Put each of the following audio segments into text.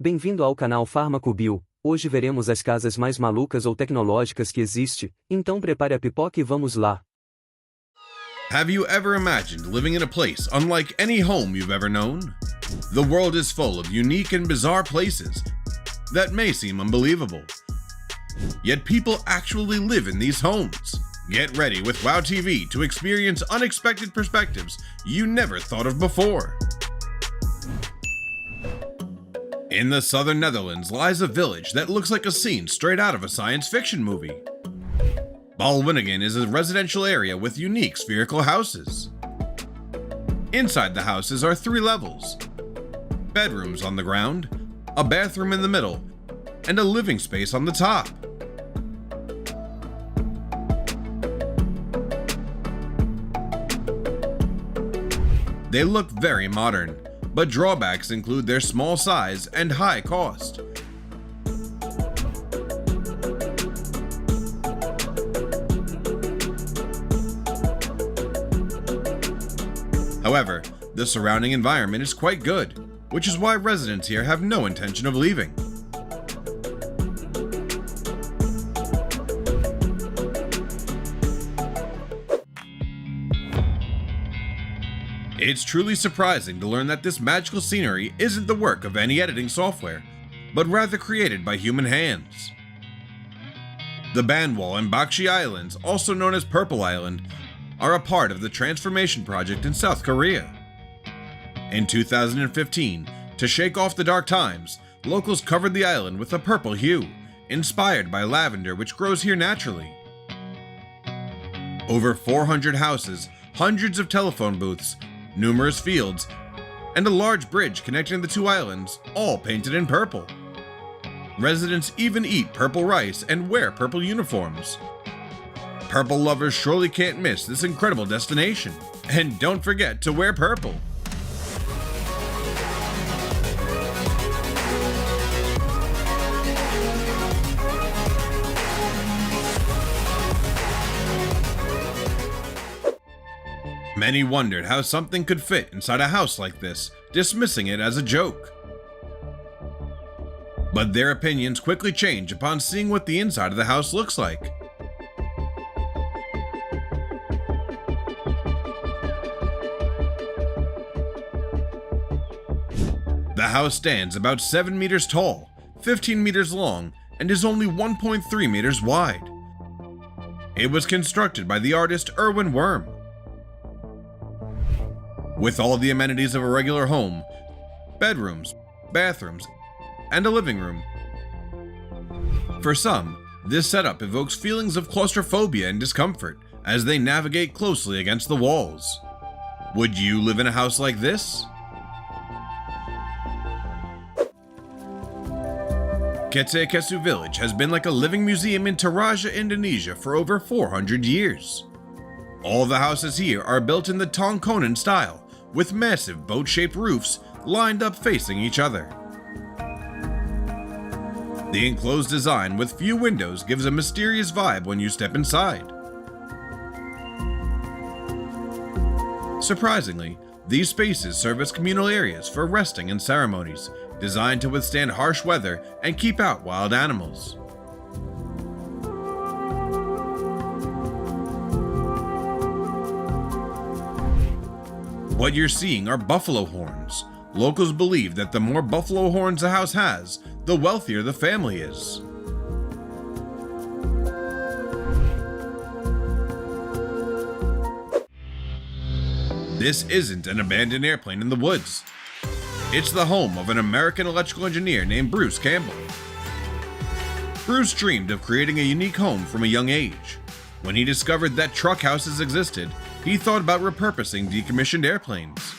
Bem-vindo ao canal Fármaco Bio. Hoje veremos as casas mais malucas ou tecnológicas que existe, então prepare a pipoca e vamos lá. Have you ever imagined living in a place unlike any home you've ever known? The world is full of unique and bizarre places that may seem unbelievable. Yet people actually live in these homes. Get ready with WOW TV to experience unexpected perspectives you never thought of before. In the southern Netherlands lies a village that looks like a scene straight out of a science fiction movie. Balwinningen is a residential area with unique spherical houses. Inside the houses are 3 levels: bedrooms on the ground, a bathroom in the middle, and a living space on the top. They look very modern, but drawbacks include their small size and high cost. However, the surrounding environment is quite good, which is why residents here have no intention of leaving. It's truly surprising to learn that this magical scenery isn't the work of any editing software, but rather created by human hands. The Banwal and Bakshi Islands, also known as Purple Island, are a part of the transformation project in South Korea. In 2015, to shake off the dark times, locals covered the island with a purple hue, inspired by lavender which grows here naturally. Over 400 houses, hundreds of telephone booths, numerous fields, and a large bridge connecting the 2 islands, all painted in purple. Residents even eat purple rice and wear purple uniforms. Purple lovers surely can't miss this incredible destination. And don't forget to wear purple. Many wondered how something could fit inside a house like this, dismissing it as a joke. But their opinions quickly change upon seeing what the inside of the house looks like. The house stands about 7 meters tall, 15 meters long, and is only 1.3 meters wide. It was constructed by the artist Erwin Worm. With all the amenities of a regular home, bedrooms, bathrooms, and a living room. For some, this setup evokes feelings of claustrophobia and discomfort as they navigate closely against the walls. Would you live in a house like this? Ketu village has been like a living museum in Toraja, Indonesia for over 400 years. All the houses here are built in the Tongkonan style, with massive boat-shaped roofs lined up facing each other. The enclosed design with few windows gives a mysterious vibe when you step inside. Surprisingly, these spaces serve as communal areas for resting and ceremonies, designed to withstand harsh weather and keep out wild animals. What you're seeing are buffalo horns. Locals believe that the more buffalo horns a house has, the wealthier the family is. This isn't an abandoned airplane in the woods. It's the home of an American electrical engineer named Bruce Campbell. Bruce dreamed of creating a unique home from a young age. When he discovered that truck houses existed, he thought about repurposing decommissioned airplanes.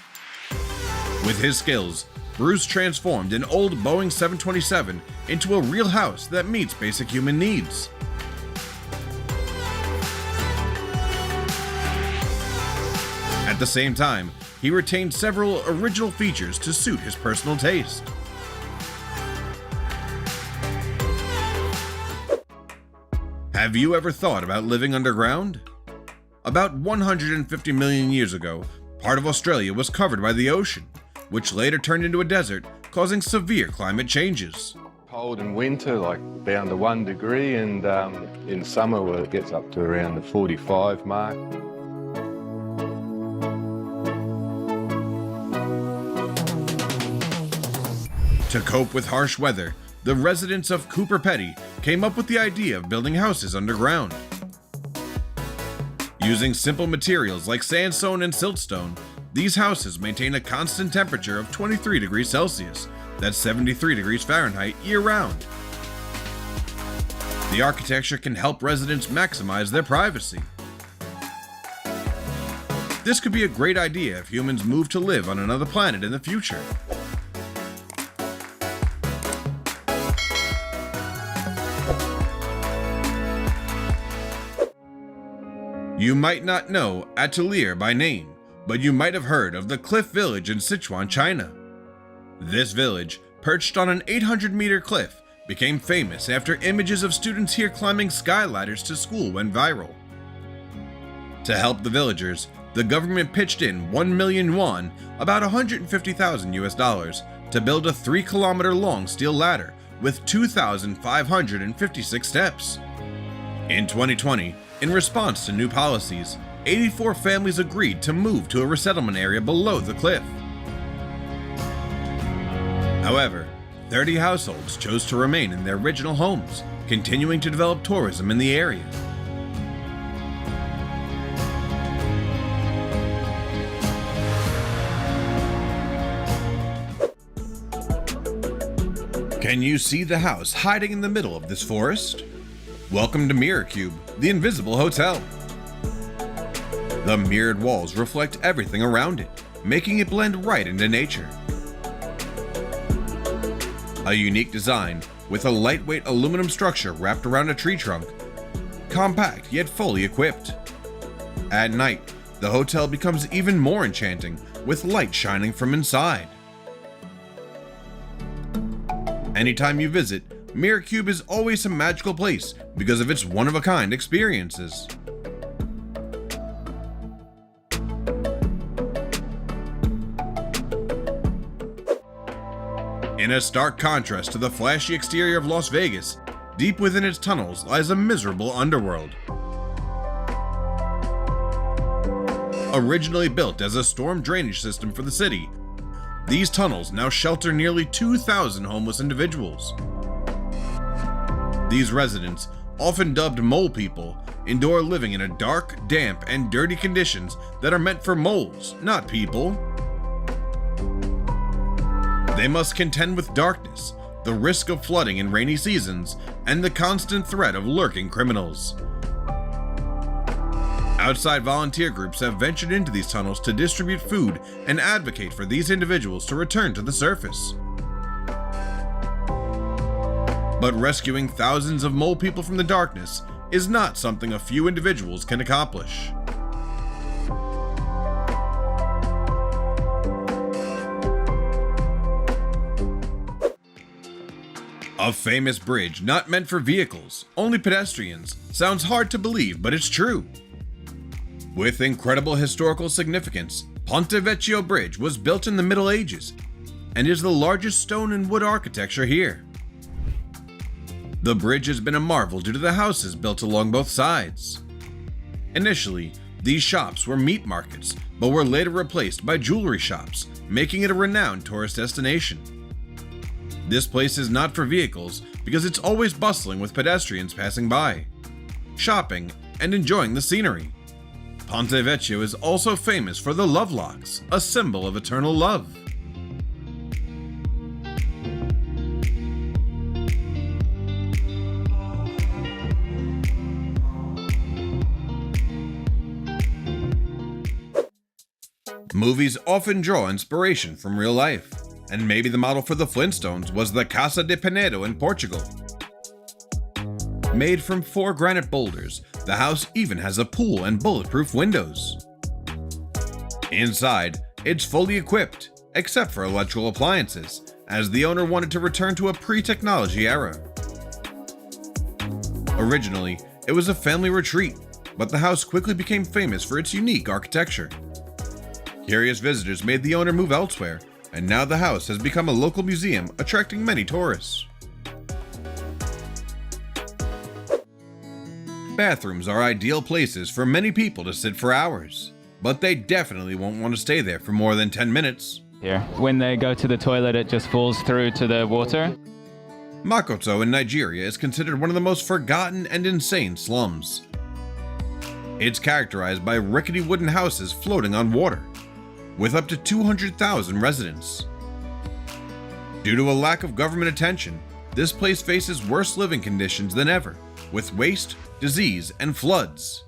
With his skills, Bruce transformed an old Boeing 727 into a real house that meets basic human needs. At the same time, he retained several original features to suit his personal taste. Have you ever thought about living underground? About 150 million years ago, part of Australia was covered by the ocean, which later turned into a desert causing severe climate changes. Cold in winter, like down to 1 degree, and in summer where it gets up to around the 45 mark. To cope with harsh weather, the residents of Cooper Petty came up with the idea of building houses underground. Using simple materials like sandstone and siltstone, these houses maintain a constant temperature of 23 degrees Celsius, that's 73 degrees Fahrenheit, year-round. The architecture can help residents maximize their privacy. This could be a great idea if humans move to live on another planet in the future. You might not know Atelier by name, but you might have heard of the Cliff Village in Sichuan, China. This village, perched on an 800-meter cliff, became famous after images of students here climbing sky ladders to school went viral. To help the villagers, the government pitched in 1 million yuan, about $150,000 to build a 3-kilometer long steel ladder with 2,556 steps. In 2020, in response to new policies, 84 families agreed to move to a resettlement area below the cliff. However, 30 households chose to remain in their original homes, continuing to develop tourism in the area. Can you see the house hiding in the middle of this forest? Welcome to Mirror Cube, the invisible hotel. The mirrored walls reflect everything around it, making it blend right into nature. A unique design with a lightweight aluminum structure wrapped around a tree trunk, compact yet fully equipped. At night, the hotel becomes even more enchanting with light shining from inside. Anytime you visit, Mirror Cube is always a magical place because of its one-of-a-kind experiences. In a stark contrast to the flashy exterior of Las Vegas, deep within its tunnels lies a miserable underworld. Originally built as a storm drainage system for the city, these tunnels now shelter nearly 2,000 homeless individuals. These residents, often dubbed mole people, endure living in a dark, damp, and dirty conditions that are meant for moles, not people. They must contend with darkness, the risk of flooding in rainy seasons, and the constant threat of lurking criminals. Outside volunteer groups have ventured into these tunnels to distribute food and advocate for these individuals to return to the surface. But rescuing thousands of mole people from the darkness is not something a few individuals can accomplish. A famous bridge not meant for vehicles, only pedestrians, sounds hard to believe, but it's true. With incredible historical significance, Ponte Vecchio Bridge was built in the Middle Ages and is the largest stone and wood architecture here. The bridge has been a marvel due to the houses built along both sides. Initially, these shops were meat markets, but were later replaced by jewelry shops, making it a renowned tourist destination. This place is not for vehicles because it's always bustling with pedestrians passing by, shopping, and enjoying the scenery. Ponte Vecchio is also famous for the love locks, a symbol of eternal love. Movies often draw inspiration from real life, and maybe the model for the Flintstones was the Casa de Penedo in Portugal. Made from 4 granite boulders, the house even has a pool and bulletproof windows. Inside, it's fully equipped, except for electrical appliances, as the owner wanted to return to a pre-technology era. Originally, it was a family retreat, but the house quickly became famous for its unique architecture. Curious visitors made the owner move elsewhere, and now the house has become a local museum attracting many tourists. Bathrooms are ideal places for many people to sit for hours, but they definitely won't want to stay there for more than 10 minutes. Here, when they go to the toilet, it just falls through to the water. Makoto in Nigeria is considered one of the most forgotten and insane slums. It's characterized by rickety wooden houses floating on water, with up to 200,000 residents. Due to a lack of government attention, this place faces worse living conditions than ever, with waste, disease, and floods.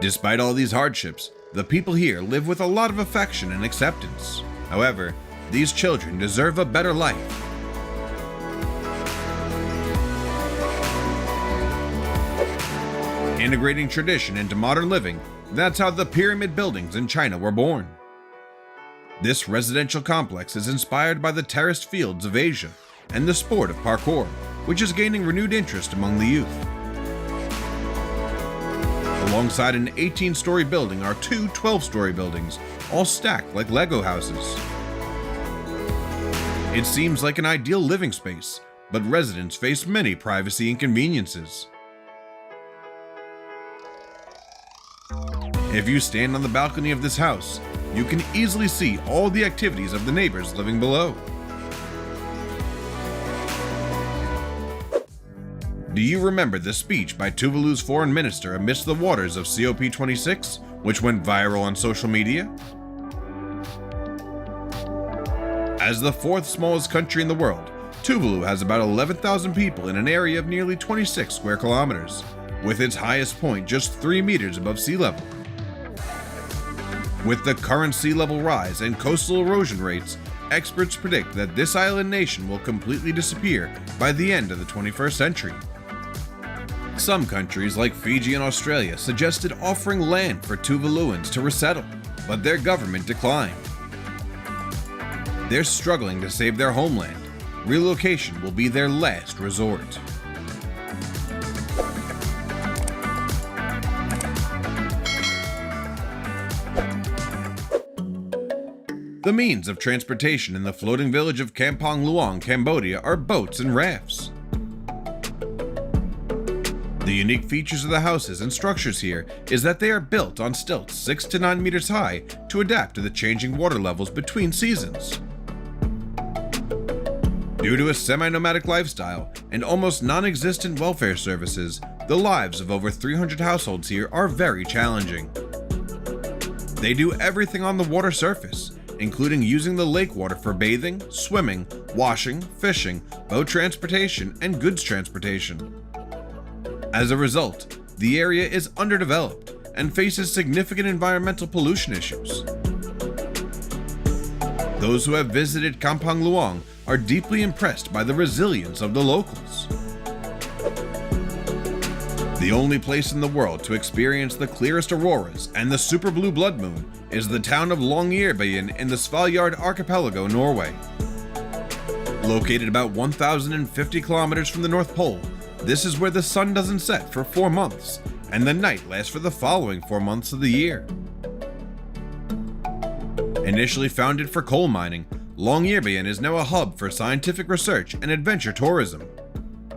Despite all these hardships, the people here live with a lot of affection and acceptance. However, these children deserve a better life. Integrating tradition into modern living, that's how the pyramid buildings in China were born. This residential complex is inspired by the terraced fields of Asia and the sport of parkour, which is gaining renewed interest among the youth. Alongside an 18-story building are two 12-story buildings, all stacked like Lego houses. It seems like an ideal living space, but residents face many privacy inconveniences. If you stand on the balcony of this house, you can easily see all the activities of the neighbors living below. Do you remember the speech by Tuvalu's foreign minister amidst the waters of COP26, which went viral on social media? As the fourth smallest country in the world, Tuvalu has about 11,000 people in an area of nearly 26 square kilometers, with its highest point just 3 meters above sea level. With the current sea level rise and coastal erosion rates, experts predict that this island nation will completely disappear by the end of the 21st century. Some countries like Fiji and Australia suggested offering land for Tuvaluans to resettle, but their government declined. They're struggling to save their homeland. Relocation will be their last resort. The means of transportation in the floating village of Kampong Luang, Cambodia are boats and rafts. The unique features of the houses and structures here is that they are built on stilts 6 to 9 meters high to adapt to the changing water levels between seasons. Due to a semi-nomadic lifestyle and almost non-existent welfare services, the lives of over 300 households here are very challenging. They do everything on the water surface, including using the lake water for bathing, swimming, washing, fishing, boat transportation, and goods transportation. As a result, the area is underdeveloped and faces significant environmental pollution issues. Those who have visited Kampong Luang are deeply impressed by the resilience of the locals. The only place in the world to experience the clearest auroras and the super blue blood moon is the town of Longyearbyen in the Svalbard archipelago, Norway. Located about 1,050 kilometers from the North Pole, this is where the sun doesn't set for 4 months, and the night lasts for the following 4 months of the year. Initially founded for coal mining, Longyearbyen is now a hub for scientific research and adventure tourism.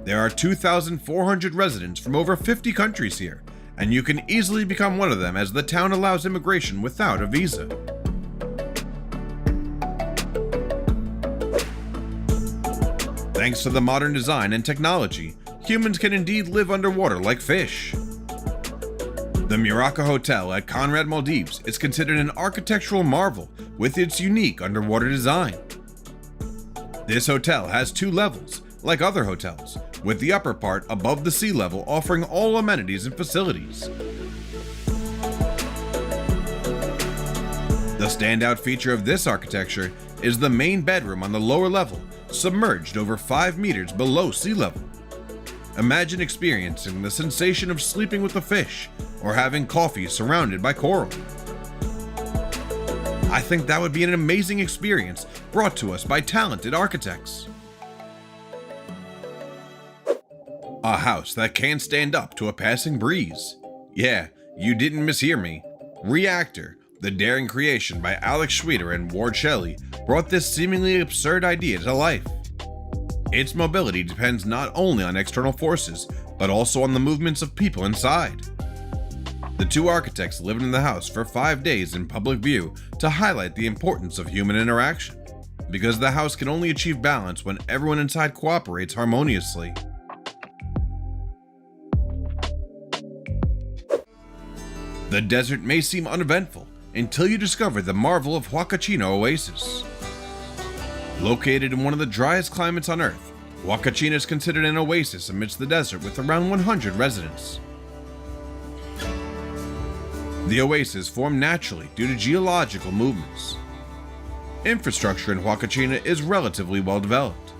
There are 2,400 residents from over 50 countries here, and you can easily become one of them as the town allows immigration without a visa. Thanks to the modern design and technology, humans can indeed live underwater like fish. The Muraka Hotel at Conrad Maldives is considered an architectural marvel with its unique underwater design. This hotel has 2 levels, like other hotels, with the upper part above the sea level offering all amenities and facilities. The standout feature of this architecture is the main bedroom on the lower level, submerged over 5 meters below sea level. Imagine experiencing the sensation of sleeping with a fish or having coffee surrounded by coral. I think that would be an amazing experience brought to us by talented architects. A house that can stand up to a passing breeze. Yeah, you didn't mishear me. Reactor, the daring creation by Alex Schweder and Ward Shelley brought this seemingly absurd idea to life. Its mobility depends not only on external forces, but also on the movements of people inside. The two architects lived in the house for 5 days in public view to highlight the importance of human interaction, because the house can only achieve balance when everyone inside cooperates harmoniously. The desert may seem uneventful until you discover the marvel of Huacachina Oasis. Located in one of the driest climates on Earth, Huacachina is considered an oasis amidst the desert with around 100 residents. The oasis formed naturally due to geological movements. Infrastructure in Huacachina is relatively well developed.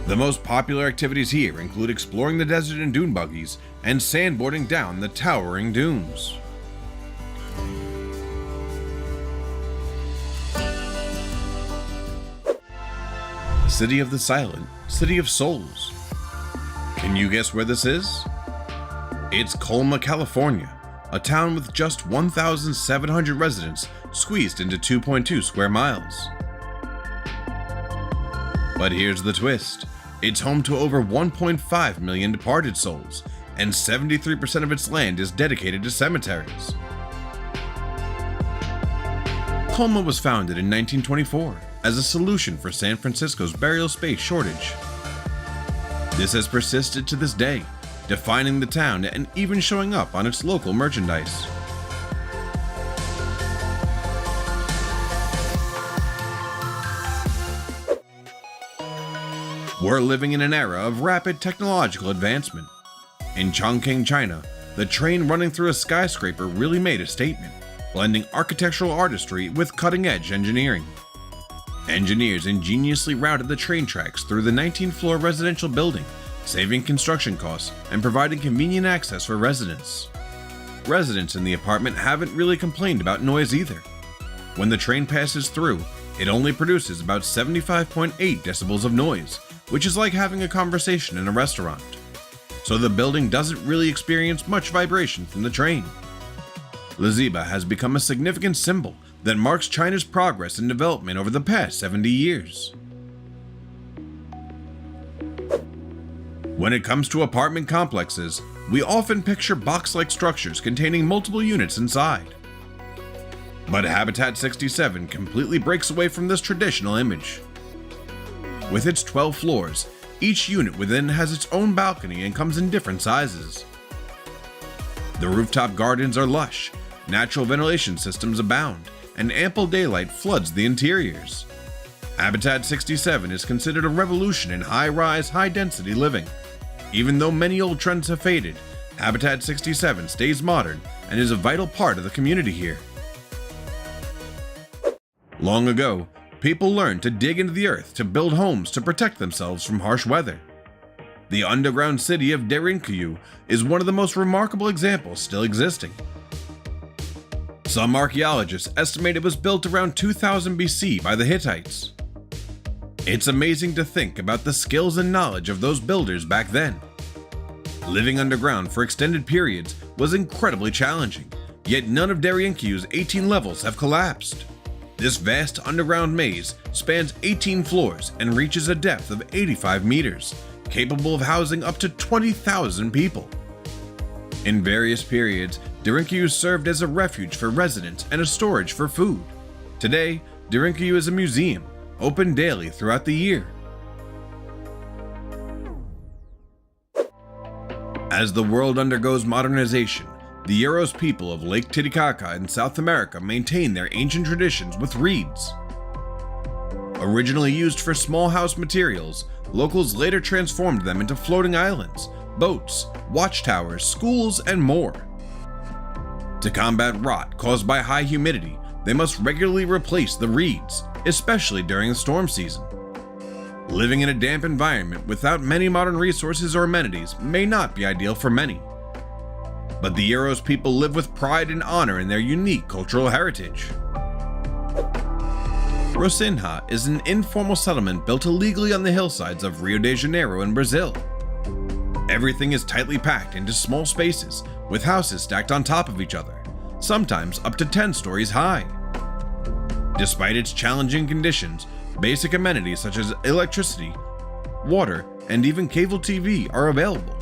The most popular activities here include exploring the desert in dune buggies and sandboarding down the towering dunes. City of the Silent, City of Souls. Can you guess where this is? It's Colma, California, a town with just 1,700 residents squeezed into 2.2 square miles. But here's the twist. It's home to over 1.5 million departed souls, and 73% of its land is dedicated to cemeteries. Colma was founded in 1924 as a solution for San Francisco's burial space shortage. This has persisted to this day, defining the town and even showing up on its local merchandise. We're living in an era of rapid technological advancement. In Chongqing, China, the train running through a skyscraper really made a statement, blending architectural artistry with cutting-edge engineering. Engineers ingeniously routed the train tracks through the 19-floor residential building, saving construction costs and providing convenient access for residents. Residents in the apartment haven't really complained about noise either. When the train passes through, it only produces about 75.8 decibels of noise, which is like having a conversation in a restaurant. So the building doesn't really experience much vibration from the train. Liziba has become a significant symbol that marks China's progress and development over the past 70 years. When it comes to apartment complexes, we often picture box-like structures containing multiple units inside. But Habitat 67 completely breaks away from this traditional image. With its 12 floors, each unit within has its own balcony and comes in different sizes. The rooftop gardens are lush, natural ventilation systems abound, and ample daylight floods the interiors. Habitat 67 is considered a revolution in high-rise, high-density living. Even though many old trends have faded, Habitat 67 stays modern and is a vital part of the community here. Long ago, people learned to dig into the earth to build homes to protect themselves from harsh weather. The underground city of Derinkuyu is one of the most remarkable examples still existing. Some archaeologists estimate it was built around 2000 BC by the Hittites. It's amazing to think about the skills and knowledge of those builders back then. Living underground for extended periods was incredibly challenging, yet none of Derinkuyu's 18 levels have collapsed. This vast underground maze spans 18 floors and reaches a depth of 85 meters, capable of housing up to 20,000 people. In various periods, Derinkuyu served as a refuge for residents and a storage for food. Today, Derinkuyu is a museum, open daily throughout the year. As the world undergoes modernization, the Euros people of Lake Titicaca in South America maintain their ancient traditions with reeds. Originally used for small house materials, locals later transformed them into floating islands, boats, watchtowers, schools, and more. To combat rot caused by high humidity, they must regularly replace the reeds, especially during the storm season. Living in a damp environment without many modern resources or amenities may not be ideal for many. But the Euros people live with pride and honor in their unique cultural heritage. Rocinha is an informal settlement built illegally on the hillsides of Rio de Janeiro in Brazil. Everything is tightly packed into small spaces, with houses stacked on top of each other, sometimes up to 10 stories high. Despite its challenging conditions, basic amenities such as electricity, water, and even cable TV are available.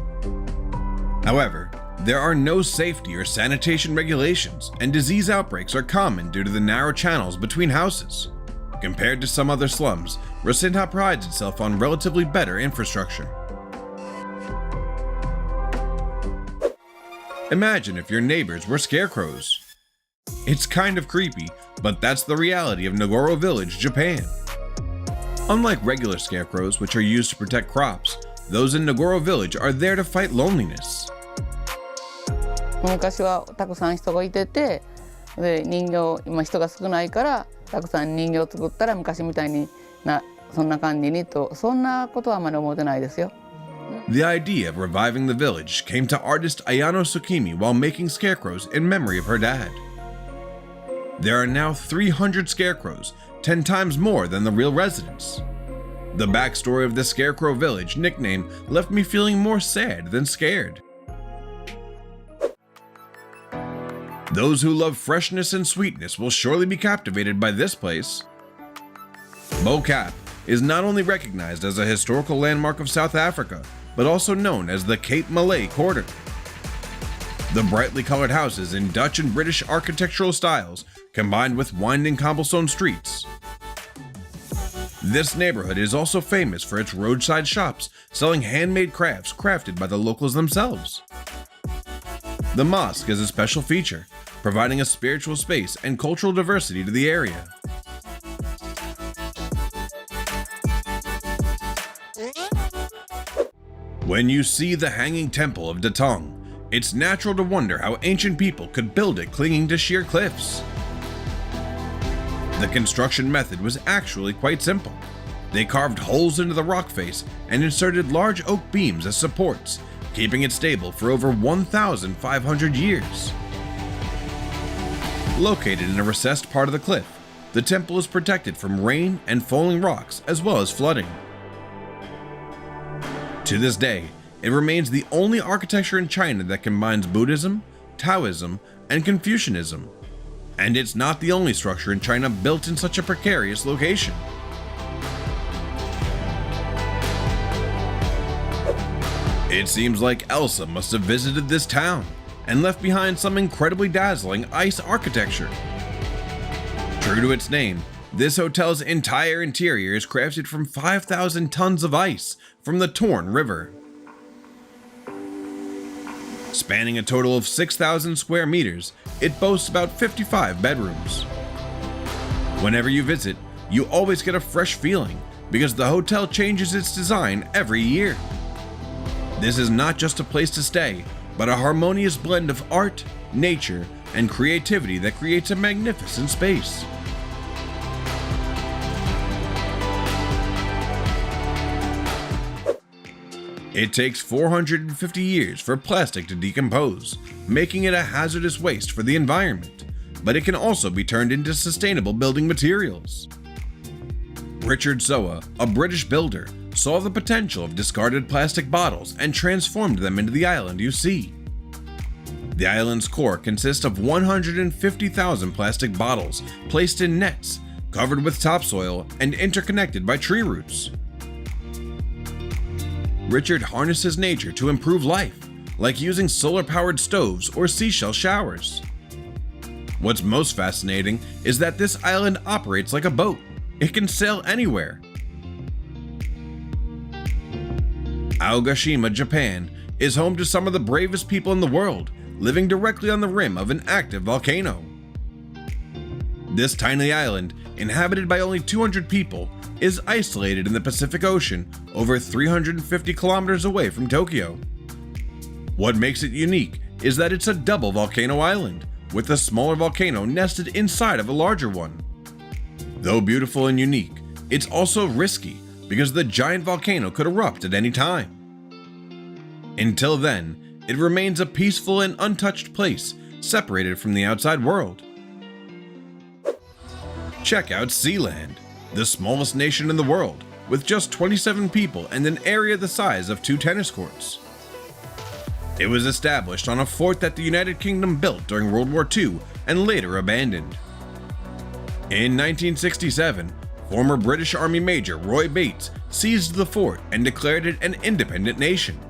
However, there are no safety or sanitation regulations, and disease outbreaks are common due to the narrow channels between houses. Compared to some other slums, Racinha prides itself on relatively better infrastructure. Imagine if your neighbors were scarecrows. It's kind of creepy, but that's the reality of Nagoro Village, Japan. Unlike regular scarecrows, which are used to protect crops, those in Nagoro Village are there to fight loneliness. 昔はたくさん人がいてて、で人形今人が少ないからたくさん人形を作ったら昔みたいにそんな感じにとそんなことはあまり思ってないですよ。The idea of reviving the village came to artist Ayano Tsukimi while making scarecrows in memory of her dad. There are now 300 scarecrows, 10 times more than the real residents. The backstory of the Scarecrow Village nickname left me feeling more sad than scared. Those who love freshness and sweetness will surely be captivated by this place. Bo Cap is not only recognized as a historical landmark of South Africa, but also known as the Cape Malay Quarter. The brightly colored houses in Dutch and British architectural styles, combined with winding cobblestone streets. This neighborhood is also famous for its roadside shops selling handmade crafts crafted by the locals themselves. The mosque is a special feature, providing a spiritual space and cultural diversity to the area. When you see the Hanging Temple of Datong, it's natural to wonder how ancient people could build it clinging to sheer cliffs. The construction method was actually quite simple. They carved holes into the rock face and inserted large oak beams as supports, keeping it stable for over 1,500 years. Located in a recessed part of the cliff, the temple is protected from rain and falling rocks as well as flooding. To this day, it remains the only architecture in China that combines Buddhism, Taoism, and Confucianism. And it's not the only structure in China built in such a precarious location. It seems like Elsa must have visited this town and left behind some incredibly dazzling ice architecture. True to its name, this hotel's entire interior is crafted from 5,000 tons of ice from the Torn River. Spanning a total of 6,000 square meters, it boasts about 55 bedrooms. Whenever you visit, you always get a fresh feeling because the hotel changes its design every year. This is not just a place to stay, but a harmonious blend of art, nature, and creativity that creates a magnificent space. It takes 450 years for plastic to decompose, making it a hazardous waste for the environment, but it can also be turned into sustainable building materials. Richard Zoa, a British builder, saw the potential of discarded plastic bottles and transformed them into the island you see. The island's core consists of 150,000 plastic bottles placed in nets, covered with topsoil and interconnected by tree roots. Richard harnesses nature to improve life, like using solar-powered stoves or seashell showers. What's most fascinating is that this island operates like a boat. It can sail anywhere. Aogashima, Japan, is home to some of the bravest people in the world, living directly on the rim of an active volcano. This tiny island, inhabited by only 200 people, is isolated in the Pacific Ocean over 350 kilometers away from Tokyo. What makes it unique is that it's a double volcano island, with a smaller volcano nested inside of a larger one. Though beautiful and unique, it's also risky because the giant volcano could erupt at any time. Until then, it remains a peaceful and untouched place, separated from the outside world. Check out Sealand, the smallest nation in the world, with just 27 people and an area the size of 2 tennis courts. It was established on a fort that the United Kingdom built during World War II and later abandoned. In 1967, former British Army Major Roy Bates seized the fort and declared it an independent nation.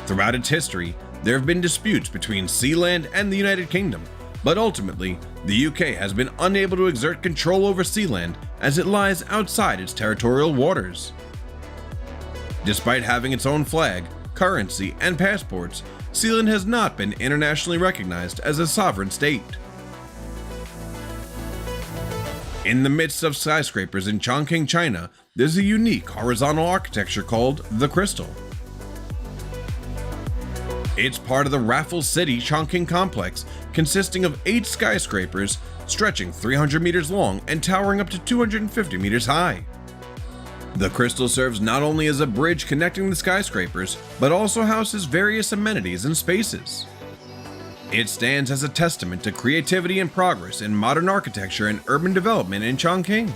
Throughout its history, there have been disputes between Sealand and the United Kingdom, but ultimately, the UK has been unable to exert control over Sealand as it lies outside its territorial waters. Despite having its own flag, currency, and passports, Sealand has not been internationally recognized as a sovereign state. In the midst of skyscrapers in Chongqing, China, there's a unique horizontal architecture called the Crystal. It's part of the Raffles City Chongqing complex, consisting of 8 skyscrapers stretching 300 meters long and towering up to 250 meters high. The Crystal serves not only as a bridge connecting the skyscrapers, but also houses various amenities and spaces. It stands as a testament to creativity and progress in modern architecture and urban development in Chongqing.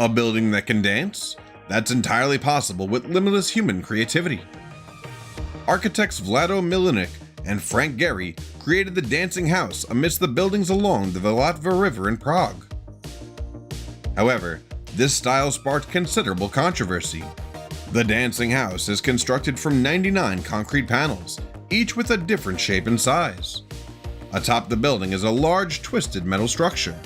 A building that can dance? That's entirely possible with limitless human creativity. Architects Vlado Milinik and Frank Gehry created the dancing house amidst the buildings along the Vltava River in Prague. However, this style sparked considerable controversy. The dancing house is constructed from 99 concrete panels, each with a different shape and size. Atop the building is a large twisted metal structure.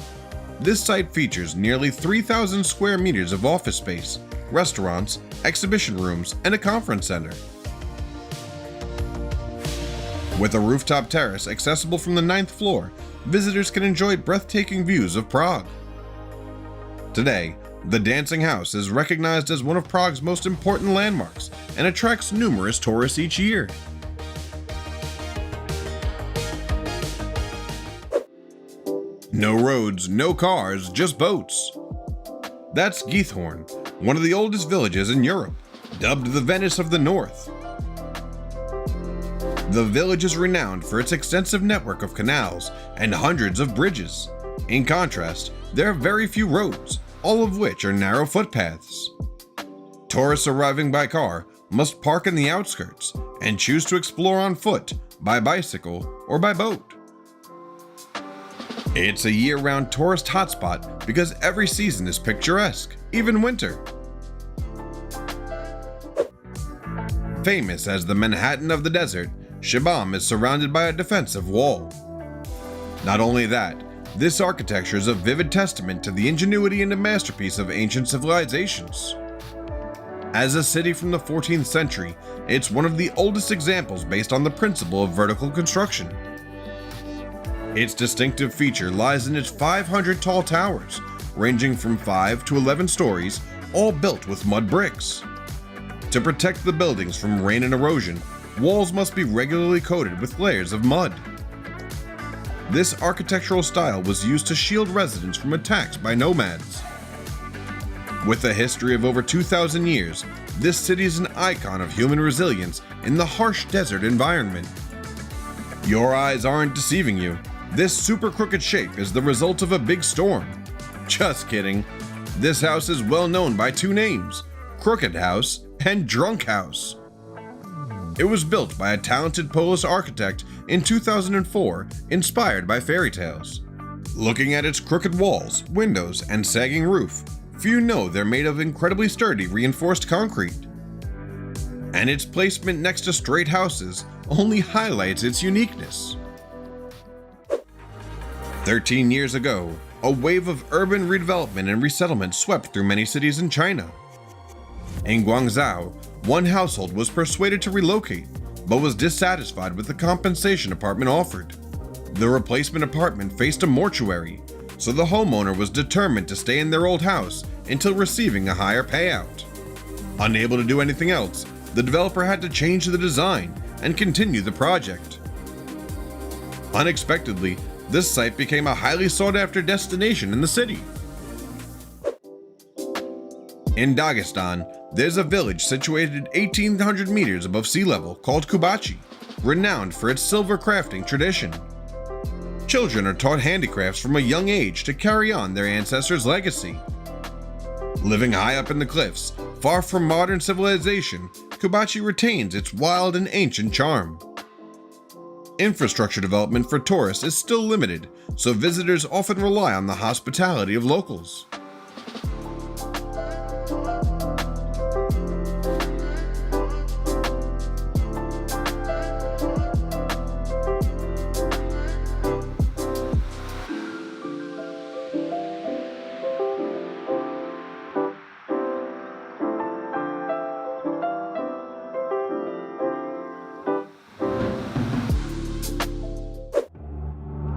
This site features nearly 3,000 square meters of office space, restaurants, exhibition rooms, and a conference center. With a rooftop terrace accessible from the 9th floor, visitors can enjoy breathtaking views of Prague. Today, the Dancing House is recognized as one of Prague's most important landmarks and attracts numerous tourists each year. No roads, no cars, just boats. That's Geithorn, one of the oldest villages in Europe, dubbed the Venice of the North. The village is renowned for its extensive network of canals and hundreds of bridges. In contrast, there are very few roads, all of which are narrow footpaths. Tourists arriving by car must park in the outskirts and choose to explore on foot, by bicycle, or by boat. It's a year-round tourist hotspot because every season is picturesque, even winter. Famous as the Manhattan of the desert, Shibam is surrounded by a defensive wall. Not only that, this architecture is a vivid testament to the ingenuity and a masterpiece of ancient civilizations. As a city from the 14th century, it's one of the oldest examples based on the principle of vertical construction. Its distinctive feature lies in its 500 tall towers, ranging from 5 to 11 stories, all built with mud bricks. To protect the buildings from rain and erosion, walls must be regularly coated with layers of mud. This architectural style was used to shield residents from attacks by nomads. With a history of over 2,000 years, this city is an icon of human resilience in the harsh desert environment. Your eyes aren't deceiving you. This super crooked shape is the result of a big storm. Just kidding. This house is well known by 2 names, Crooked House and Drunk House. It was built by a talented Polish architect in 2004, inspired by fairy tales. Looking at its crooked walls, windows, and sagging roof, few know they're made of incredibly sturdy reinforced concrete. And its placement next to straight houses only highlights its uniqueness. 13 years ago, a wave of urban redevelopment and resettlement swept through many cities in China. In Guangzhou, one household was persuaded to relocate, but was dissatisfied with the compensation apartment offered. The replacement apartment faced a mortuary, so the homeowner was determined to stay in their old house until receiving a higher payout. Unable to do anything else, the developer had to change the design and continue the project. Unexpectedly, this site became a highly sought-after destination in the city. In Dagestan, there's a village situated 1,800 meters above sea level called Kubachi, renowned for its silver crafting tradition. Children are taught handicrafts from a young age to carry on their ancestors' legacy. Living high up in the cliffs, far from modern civilization, Kubachi retains its wild and ancient charm. Infrastructure development for tourists is still limited, so visitors often rely on the hospitality of locals.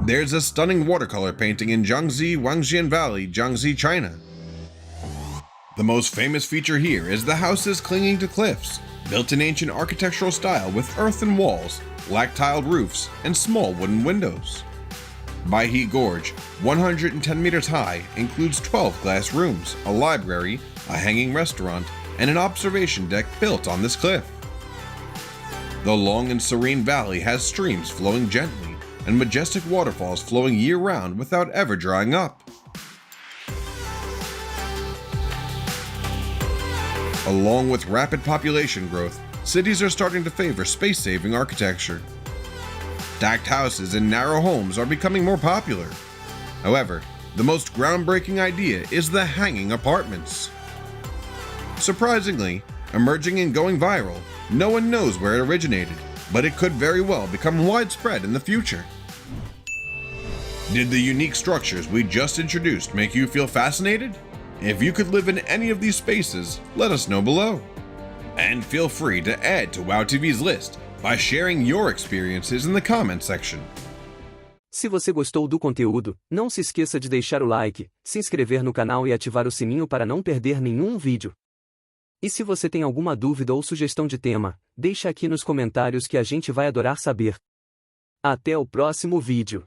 There's a stunning watercolor painting in Jiangxi, Wangjian Valley, Jiangxi, China. The most famous feature here is the houses clinging to cliffs, built in ancient architectural style with earthen walls, black-tiled roofs, and small wooden windows. Baihe Gorge, 110 meters high, includes 12 glass rooms, a library, a hanging restaurant, and an observation deck built on this cliff. The long and serene valley has streams flowing gently, and majestic waterfalls flowing year-round without ever drying up. Along with rapid population growth, cities are starting to favor space-saving architecture. Stacked houses and narrow homes are becoming more popular. However, the most groundbreaking idea is the hanging apartments. Surprisingly, emerging and going viral, no one knows where it originated, but it could very well become widespread in the future. Did the unique structures we just introduced make you feel fascinated? If you could live in any of these spaces, let us know below. And feel free to add to WOW TV's list by sharing your experiences in the comment section. Se você gostou do conteúdo, não se esqueça de deixar o like, se inscrever no canal e ativar o sininho para não perder nenhum vídeo. E se você tem alguma dúvida ou sugestão de tema, deixa aqui nos comentários que a gente vai adorar saber. Até o próximo vídeo.